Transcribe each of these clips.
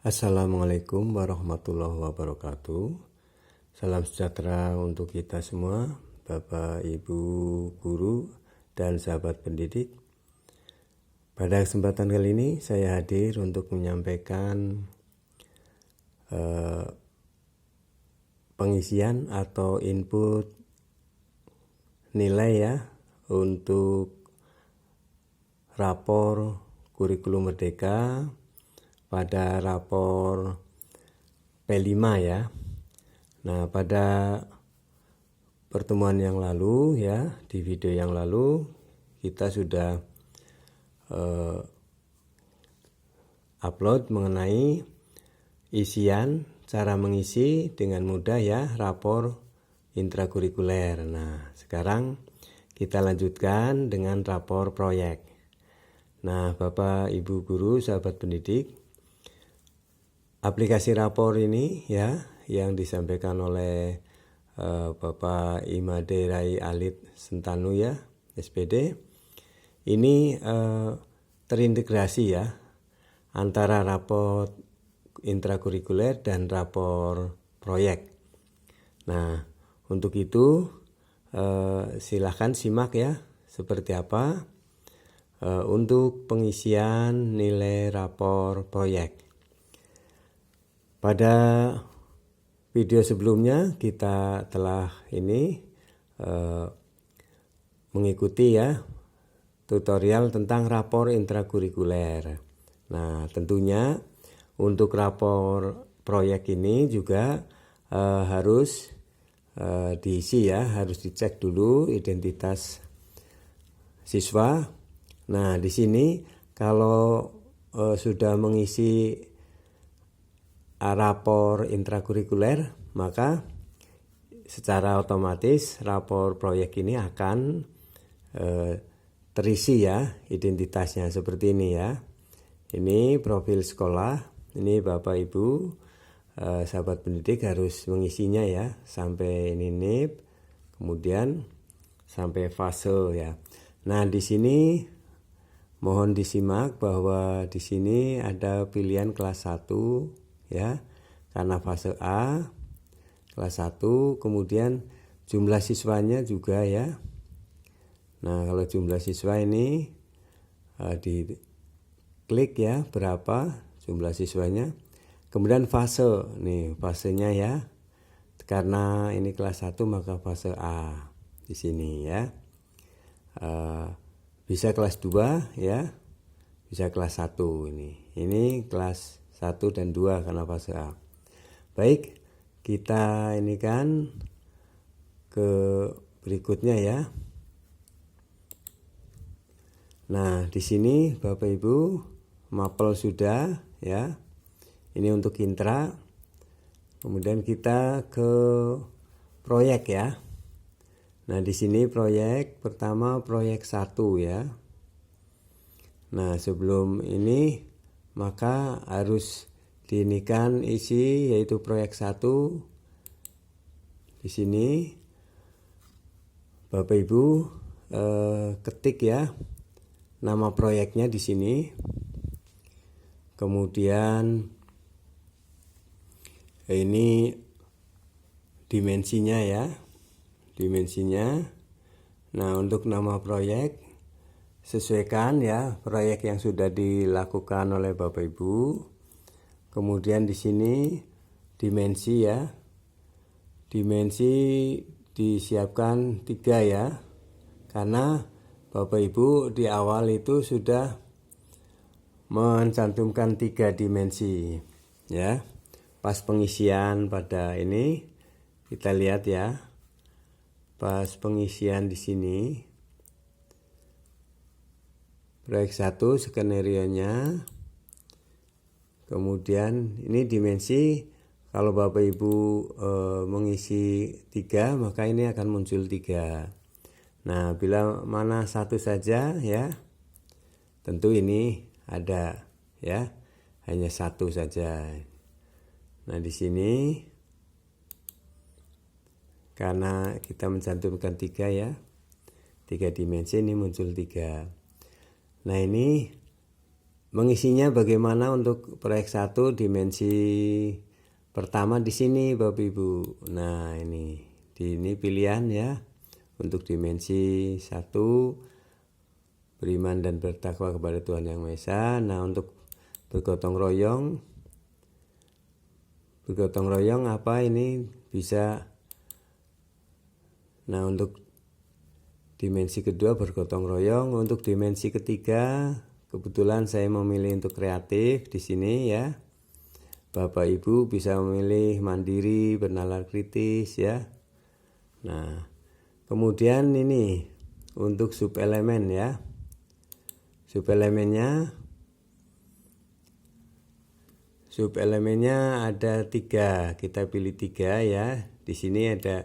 Assalamualaikum warahmatullahi wabarakatuh. Salam sejahtera untuk kita semua, Bapak, Ibu, guru, dan sahabat pendidik. Pada kesempatan kali ini saya hadir untuk menyampaikan pengisian atau input nilai ya untuk rapor kurikulum merdeka pada rapor P5 ya. Nah, pada pertemuan yang lalu ya, di video yang lalu kita sudah upload mengenai isian, cara mengisi dengan mudah ya rapor intrakurikuler. Nah, sekarang kita lanjutkan dengan rapor proyek. Nah, Bapak, Ibu guru, sahabat pendidik, aplikasi rapor ini ya yang disampaikan oleh Bapak Imade Rai Alit Sentanu ya, SPD, ini terintegrasi ya antara rapor intrakurikuler dan rapor proyek. Nah, untuk itu silahkan simak ya seperti apa untuk pengisian nilai rapor proyek. Pada video sebelumnya kita telah mengikuti ya tutorial tentang rapor intrakurikuler. Nah, tentunya untuk rapor proyek ini juga harus diisi ya, harus dicek dulu identitas siswa. Nah, di sini kalau sudah mengisi rapor intrakurikuler, maka secara otomatis rapor proyek ini akan terisi ya identitasnya seperti ini ya. Ini profil sekolah, ini Bapak Ibu sahabat pendidik harus mengisinya ya sampai ini NIP, kemudian sampai fase ya. Nah, di sini mohon disimak bahwa di sini ada pilihan kelas 1 ya. Karena fase A kelas 1, kemudian jumlah siswanya juga ya. Nah, kalau jumlah siswa ini diklik ya berapa jumlah siswanya. Kemudian fase, nih fasenya ya. Karena ini kelas 1 maka fase A di sini ya. Bisa kelas 2 ya, bisa kelas 1 ini kelas 1 dan 2 karena fase A. Baik, kita ini kan ke berikutnya ya. Nah, di sini Bapak Ibu mapel sudah ya. Ini untuk intra. Kemudian kita ke proyek ya. Nah, di sini proyek pertama proyek 1 ya. Nah, sebelum ini maka harus diinikan isi yaitu proyek 1. Di sini Bapak Ibu ketik ya nama proyeknya di sini. Kemudian ini dimensinya ya. Dimensinya. Nah, untuk nama proyek sesuaikan ya proyek yang sudah dilakukan oleh Bapak Ibu. Kemudian di sini dimensi ya. Dimensi disiapkan 3 ya. Karena Bapak Ibu di awal itu sudah mencantumkan 3 dimensi ya. Pas pengisian pada ini kita lihat ya. Pas pengisian di sini proyek 1 skenario-nya, kemudian ini dimensi. Kalau Bapak Ibu mengisi 3 maka ini akan muncul 3. Nah, bila mana satu saja ya, tentu ini ada ya, hanya 1 saja. Nah, di sini karena kita mencantumkan 3 ya, 3 dimensi, ini muncul 3. Nah, ini mengisinya bagaimana untuk proyek 1 dimensi pertama di sini Bapak Ibu. Nah, ini pilihan ya untuk dimensi 1 beriman dan bertakwa kepada Tuhan Yang Maha Esa. Nah, untuk bergotong royong apa ini bisa. Nah, untuk dimensi kedua bergotong royong. Untuk dimensi ketiga kebetulan saya memilih untuk kreatif di sini ya. Bapak Ibu bisa memilih mandiri, bernalar kritis ya. Nah, kemudian ini untuk subelemen ya. Subelemennya ada 3, kita pilih 3 ya. Di sini ada,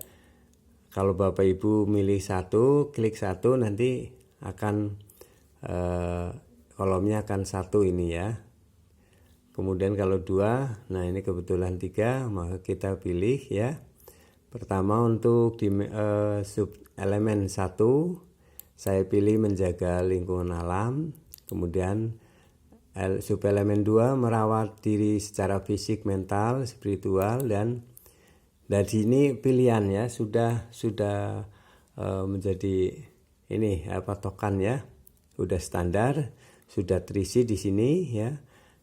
kalau Bapak Ibu milih 1, klik 1 nanti akan kolomnya akan 1 ini ya. Kemudian kalau 2, nah ini kebetulan 3, maka kita pilih ya. Pertama untuk subelemen 1, saya pilih menjaga lingkungan alam. Kemudian subelemen 2 merawat diri secara fisik, mental, spiritual, dan dari sini pilihan ya sudah menjadi ini patokan ya, sudah standar, sudah terisi di sini ya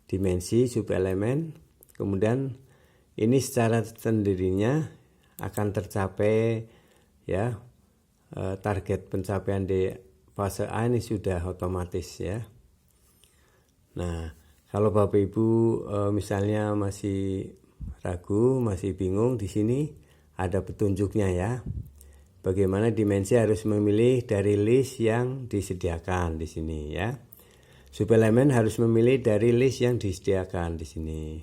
dimensi subelemen. Kemudian ini secara sendirinya akan tercapai ya, target pencapaian di fase A ini sudah otomatis ya. Nah, kalau Bapak Ibu misalnya masih ragu, masih bingung, di sini ada petunjuknya ya. Bagaimana dimensi harus memilih dari list yang disediakan di sini ya. Subelemen harus memilih dari list yang disediakan di sini.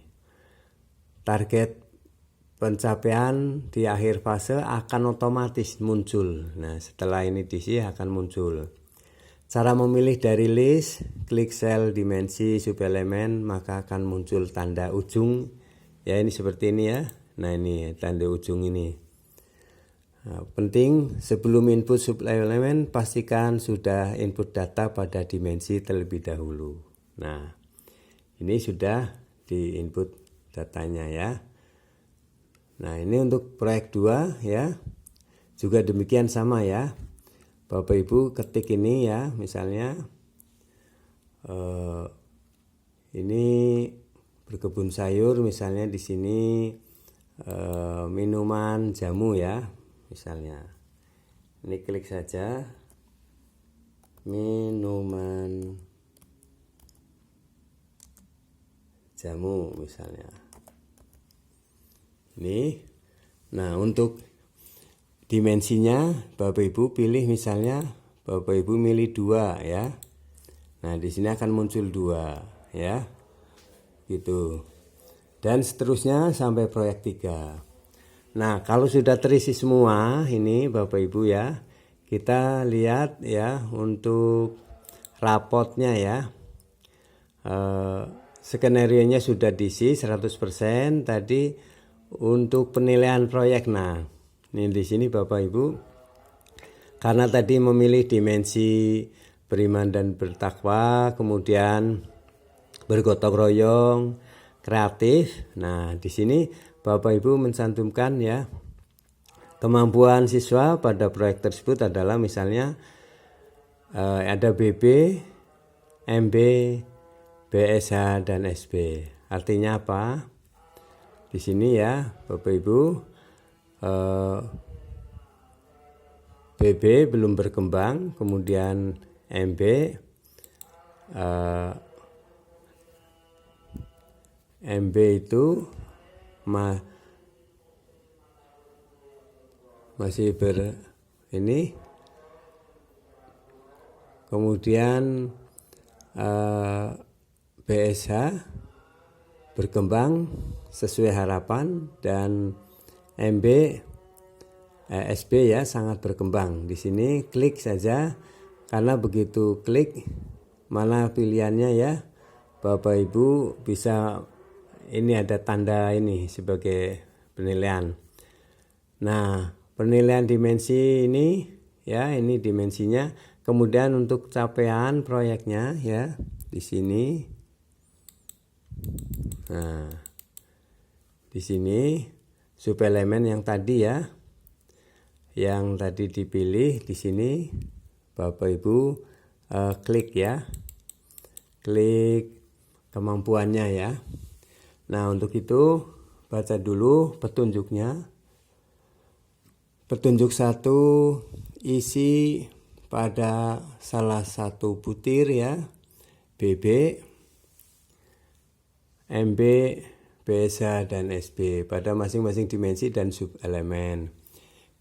Target pencapaian di akhir fase akan otomatis muncul. Nah, setelah ini diisi akan muncul. Cara memilih dari list, klik sel dimensi subelemen, maka akan muncul tanda ujung. Ya, ini seperti ini ya. Nah, ini tanda ujung ini. Nah, penting sebelum input subelemen pastikan sudah input data pada dimensi terlebih dahulu. Nah, ini sudah di input datanya ya. Nah, ini untuk proyek 2 ya. Juga demikian sama ya. Bapak Ibu ketik ini ya, misalnya ini berkebun sayur, misalnya di sini minuman jamu ya, misalnya. Ini klik saja minuman jamu misalnya. Ini. Nah, untuk dimensinya Bapak Ibu pilih, misalnya Bapak Ibu milih 2 ya. Nah, di sini akan muncul 2 ya. Gitu. Dan seterusnya sampai proyek 3. Nah, kalau sudah terisi semua ini Bapak Ibu ya, kita lihat ya untuk rapotnya ya. Skenario-nya sudah diisi 100%. Tadi untuk penilaian proyek. Nah, ini di sini Bapak Ibu, karena tadi memilih dimensi beriman dan bertakwa, kemudian bergotong royong, kreatif. Nah, di sini Bapak Ibu mencantumkan ya, kemampuan siswa pada proyek tersebut adalah misalnya ada BB, MB, BSH, dan SB. Artinya apa? Di sini ya Bapak Ibu, BB belum berkembang, kemudian MB itu masih ini, kemudian BSH berkembang sesuai harapan, dan MB SB ya sangat berkembang. Di sini klik saja, karena begitu klik mana pilihannya ya, Bapak Ibu bisa, ini ada tanda ini sebagai penilaian. Nah, penilaian dimensi ini ya, ini dimensinya. Kemudian untuk capaian proyeknya ya, di sini Nah, di sini subelemen yang tadi ya, yang tadi dipilih di sini Bapak Ibu klik ya, klik kemampuannya ya. Nah, untuk itu baca dulu petunjuknya. Petunjuk 1, isi pada salah satu butir ya, BB, MB, BSH, dan SB pada masing-masing dimensi dan subelemen.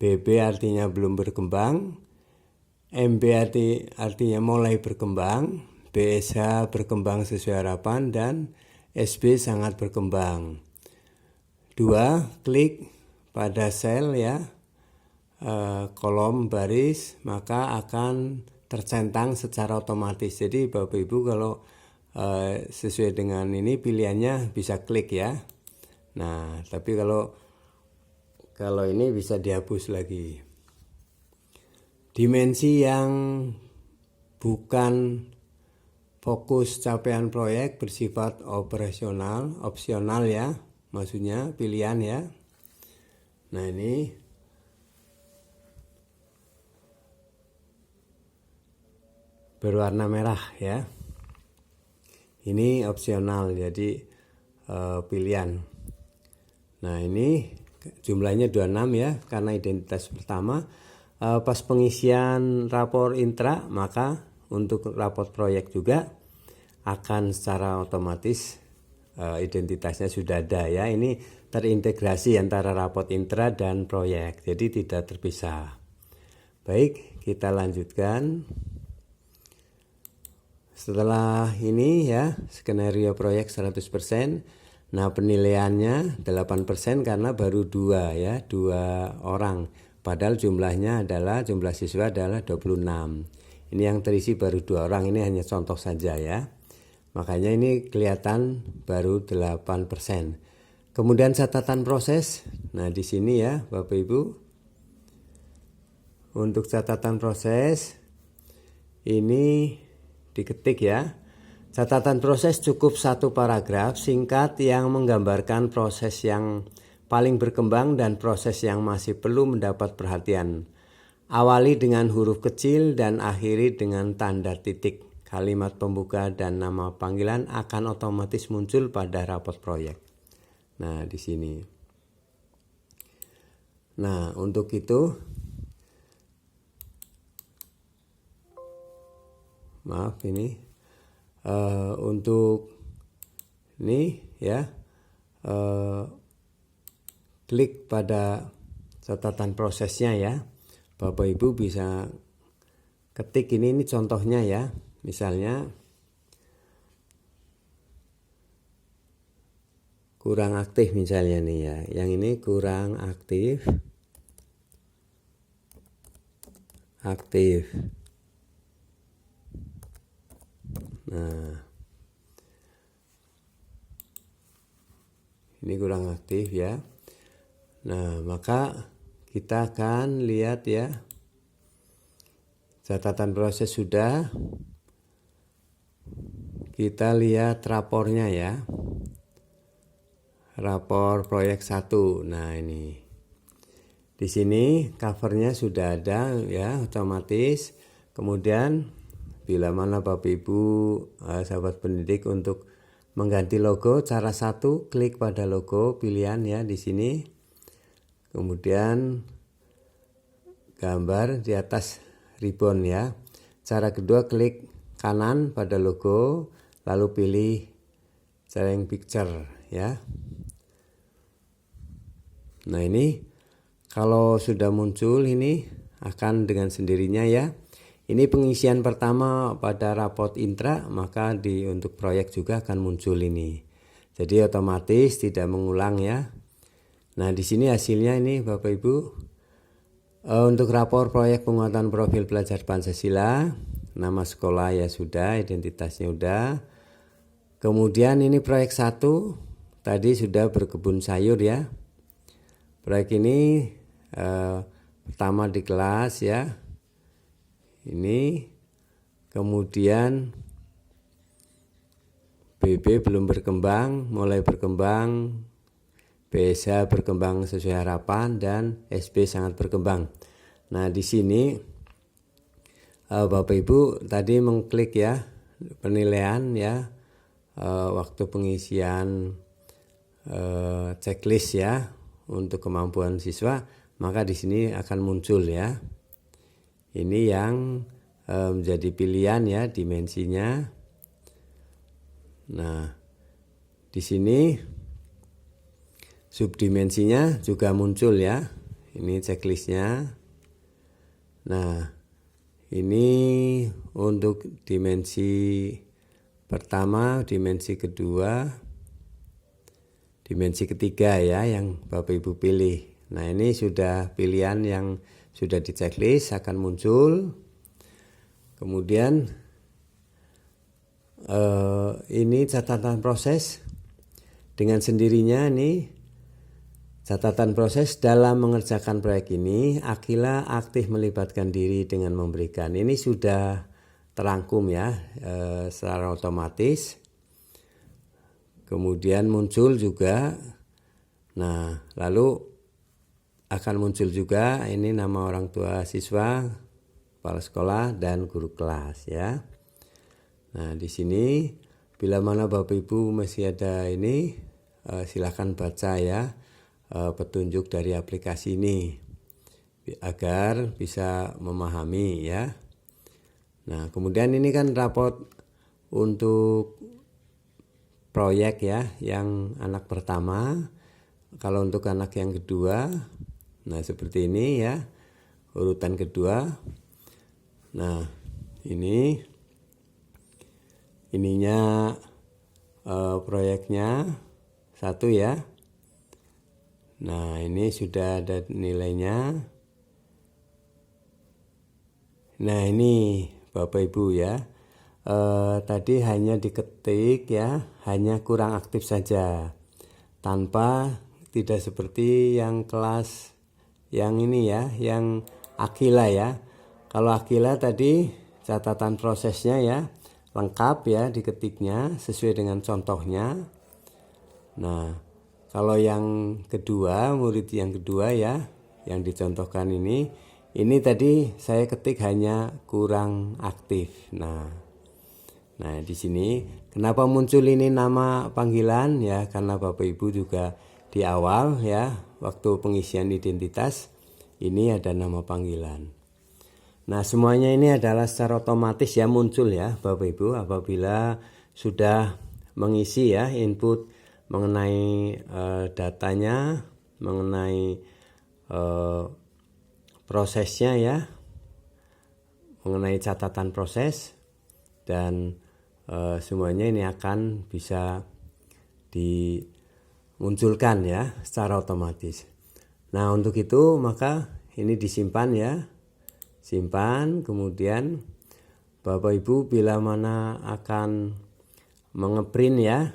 BB artinya belum berkembang, MB artinya mulai berkembang, BSH berkembang sesuai harapan, dan SB sangat berkembang. 2, klik pada sel ya, kolom baris, maka akan tercentang secara otomatis. Jadi Bapak Ibu kalau sesuai dengan ini pilihannya bisa klik ya. Nah, tapi kalau ini bisa dihapus lagi. Dimensi yang bukan fokus capaian proyek bersifat opsional ya, maksudnya pilihan ya. Nah, ini berwarna merah ya. Ini opsional, jadi pilihan. Nah, ini jumlahnya 26 ya, karena identitas pertama. Pas pengisian rapor intra, maka untuk rapor proyek juga akan secara otomatis identitasnya sudah ada ya. Ini terintegrasi antara rapor intra dan proyek, jadi tidak terpisah. Baik, kita lanjutkan. Setelah ini ya, skenario proyek 100%. Nah, penilaiannya 8% karena baru 2 ya, 2 orang. Padahal jumlah siswa adalah 26. Ini yang terisi baru 2 orang, ini hanya contoh saja ya. Makanya ini kelihatan baru 8%. Kemudian catatan proses. Nah, di sini ya Bapak Ibu. Untuk catatan proses ini diketik ya. Catatan proses cukup 1 paragraf singkat yang menggambarkan proses yang paling berkembang dan proses yang masih perlu mendapat perhatian. Awali dengan huruf kecil dan akhiri dengan tanda titik. Kalimat pembuka dan nama panggilan akan otomatis muncul pada rapor proyek. Nah, di sini. Nah, untuk itu untuk ini ya, klik pada catatan prosesnya ya. Bapak Ibu bisa ketik ini contohnya ya. Misalnya kurang aktif misalnya nih ya. Yang ini kurang aktif. Nah, ini kurang aktif ya. Nah, maka kita akan lihat ya, catatan proses sudah. Kita lihat rapornya ya, rapor proyek 1. Nah, ini di sini covernya sudah ada ya, otomatis. Kemudian bila mana Bapak Ibu sahabat pendidik untuk mengganti logo, cara 1 klik pada logo pilihan ya di sini. Kemudian gambar di atas ribbon ya. Cara kedua klik kanan pada logo, lalu pilih sharing picture ya. Nah, ini kalau sudah muncul ini akan dengan sendirinya ya. Ini pengisian pertama pada raport intra, maka untuk proyek juga akan muncul ini. Jadi otomatis tidak mengulang ya. Nah, di sini hasilnya ini Bapak Ibu. Untuk rapor proyek penguatan profil pelajar Pancasila, nama sekolah ya sudah, identitasnya sudah. Kemudian ini proyek 1, tadi sudah berkebun sayur ya. Proyek ini pertama di kelas ya. Ini kemudian BB belum berkembang, mulai berkembang, BSH berkembang sesuai harapan, dan SB sangat berkembang. Nah, di sini Bapak Ibu tadi mengklik ya penilaian ya, waktu pengisian checklist ya untuk kemampuan siswa, maka di sini akan muncul ya. Ini yang menjadi pilihan ya dimensinya. Nah, di sini subdimensinya juga muncul ya. Ini checklistnya. Nah, ini untuk dimensi pertama, dimensi kedua, dimensi ketiga ya yang Bapak Ibu pilih. Nah, ini sudah pilihan yang sudah di checklist akan muncul. Kemudian ini catatan proses dengan sendirinya. Nih catatan proses dalam mengerjakan proyek ini, Akila aktif melibatkan diri dengan memberikan. Ini sudah terangkum ya secara otomatis. Kemudian muncul juga. Nah, lalu akan muncul juga ini nama orang tua siswa, kepala sekolah, dan guru kelas ya. Nah, di sini bila mana Bapak Ibu masih ada ini, silakan baca ya petunjuk dari aplikasi ini agar bisa memahami ya. Nah, kemudian ini kan rapot untuk proyek ya, yang anak pertama. Kalau untuk anak yang kedua, nah seperti ini ya, urutan kedua. Nah, ininya proyeknya 1 ya. Nah, ini sudah ada nilainya. Nah, ini Bapak Ibu ya, tadi hanya diketik ya, hanya kurang aktif saja, tanpa tidak seperti yang kelas yang ini ya, yang Akila ya. Kalau Akila tadi catatan prosesnya ya lengkap ya, diketiknya sesuai dengan contohnya. Nah, kalau yang kedua, murid yang kedua ya, yang dicontohkan ini tadi saya ketik hanya kurang aktif. Nah di sini kenapa muncul ini nama panggilan ya, karena Bapak Ibu juga di awal ya, waktu pengisian identitas ini ada nama panggilan. Nah, semuanya ini adalah secara otomatis ya muncul ya Bapak Ibu apabila sudah mengisi ya input mengenai datanya, mengenai prosesnya ya, mengenai catatan proses, dan semuanya ini akan bisa dimunculkan ya secara otomatis. Nah, untuk itu maka ini disimpan ya, simpan. Kemudian Bapak Ibu bila mana akan mengeprint ya,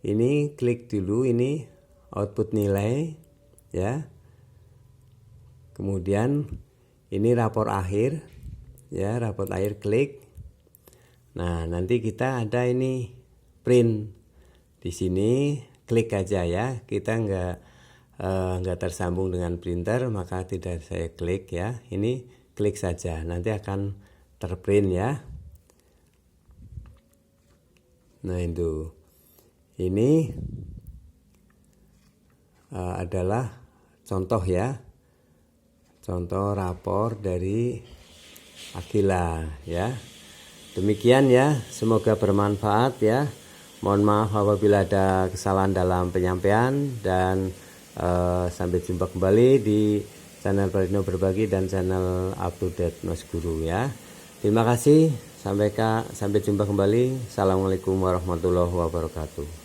ini klik dulu ini output nilai ya. Kemudian ini rapor akhir ya, rapor akhir klik. Nah, nanti kita ada ini print. Di sini klik aja ya. Kita nggak tersambung dengan printer, maka tidak saya klik ya. Ini klik saja, nanti akan terprint ya. Nah, itu ini adalah contoh ya, contoh rapor dari Akila ya. Demikian ya, semoga bermanfaat ya. Mohon maaf apabila ada kesalahan dalam penyampaian, dan sampai jumpa kembali di channel Pradino Berbagi dan channel Up to Date Mas Guru ya. Terima kasih, sampai jumpa kembali. Assalamualaikum warahmatullahi wabarakatuh.